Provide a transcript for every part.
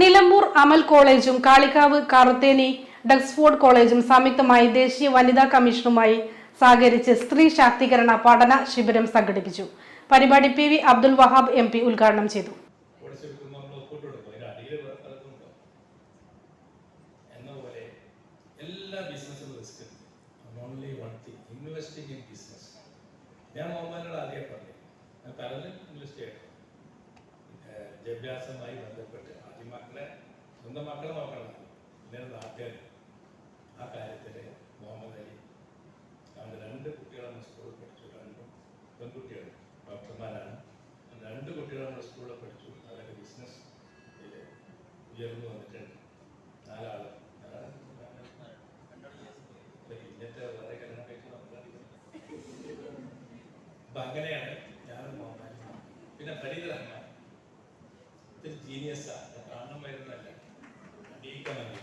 നിലമ്പൂർ അമൽ കോളേജും കാളികാവ് കാർത്തേനി ഡക്സ്ഫോർഡ് കോളേജും സംയുക്തമായി ദേശീയ വനിതാ കമ്മീഷനുമായി സഹകരിച്ച് സ്ത്രീ ശാക്തീകരണ പഠന ശിബിരം സംഘടിപ്പിച്ചു. പരിപാടി P V Abdul Wahab MP ഉദ്ഘാടനം ചെയ്തു. വിദ്യാഭ്യാസവുമായി ബന്ധപ്പെട്ട് ആദ്യം സ്വന്തം മക്കളെ നോക്കണം. പിന്നെ നാട്ടുകാർ ആ കാര്യത്തിൽ മുഹമ്മദ് അലി അവൻ്റെ 2 കുട്ടികളെ സ്കൂളിൽ പഠിച്ചു. 2 പെൺകുട്ടികൾ ഡോക്ടർമാരാണ്. 2 കുട്ടികൾ നമ്മുടെ സ്കൂളിൽ പഠിച്ചു. അവരൊക്കെ ബിസിനസ് ഉയർന്നു വന്നിട്ടുണ്ട്. 4 ആൾ ഇന്നത്തെ വളരെ കല്യാണം കഴിച്ച് അപ്പം അങ്ങനെയാണ് ഞാനും മുഹമ്മദ് അലി. പിന്നെ ഫരീദ് റഹ്മാൻ ജീനിയസാണ്. കാണാൻ വരുന്നതല്ല, അടിയിക്കാൻ മതി.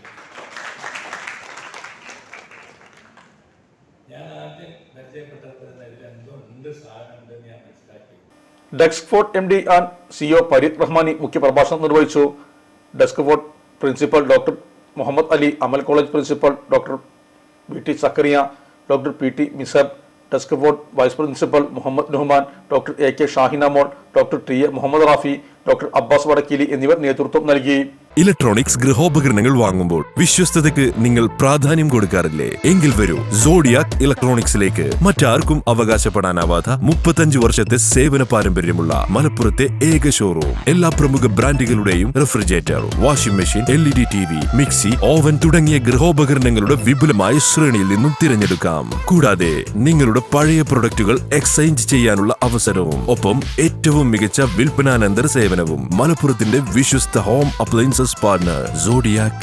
ഞാൻ ആദ്യം പരിചയപ്പെട്ടപ്പോൾ ഇതിലെന്തോ സാധനം ഉണ്ടെന്ന് ഞാൻ മനസ്സിലാക്കി. Duxford MD and CEO Farid Rahmani മുഖ്യപ്രഭാഷണം നിർവഹിച്ചു. Duxford principal doctor Muhammad Ali, Amal college principal doctor BT Zakariya, doctor PT Misab, Duxford vice principal Muhammad Nuhman, doctor AK Shahina മോൾ, doctor TA Muhammad Rafi, doctor Abbas Vadakkeeli എന്നിവർ നേതൃത്വം നൽകി. ഇലക്ട്രോണിക്സ് ഗൃഹോപകരണങ്ങൾ വാങ്ങുമ്പോൾ വിശ്വസ്തതയ്ക്ക് നിങ്ങൾ പ്രാധാന്യം കൊടുക്കാറില്ലേ? എങ്കിൽ വരൂ സോഡിയാക് ഇലക്ട്രോണിക്സിലേക്ക്. മറ്റാർക്കും അവകാശപ്പെടാനാവാത്ത 35 വർഷത്തെ സേവന പാരമ്പര്യമുള്ള മലപ്പുറത്തെ ഏക ഷോറൂം. എല്ലാ പ്രമുഖ ബ്രാൻഡുകളുടെയും refrigerator, washing machine, LED TV, mixie, oven തുടങ്ങിയ ഗൃഹോപകരണങ്ങളുടെ വിപുലമായ ശ്രേണിയിൽ നിന്നും തിരഞ്ഞെടുക്കാം. കൂടാതെ നിങ്ങളുടെ പഴയ പ്രൊഡക്റ്റുകൾ എക്സ്ചേഞ്ച് ചെയ്യാനുള്ള അവസരവും ഒപ്പം ഏറ്റവും മികച്ച വിൽപ്പനാനന്തര സേവനവും. മലപ്പുറത്തിന്റെ വിശ്വസ്ത ഹോം അപ്ലയൻസസ് പാർട്ണർ സോഡിയാക്.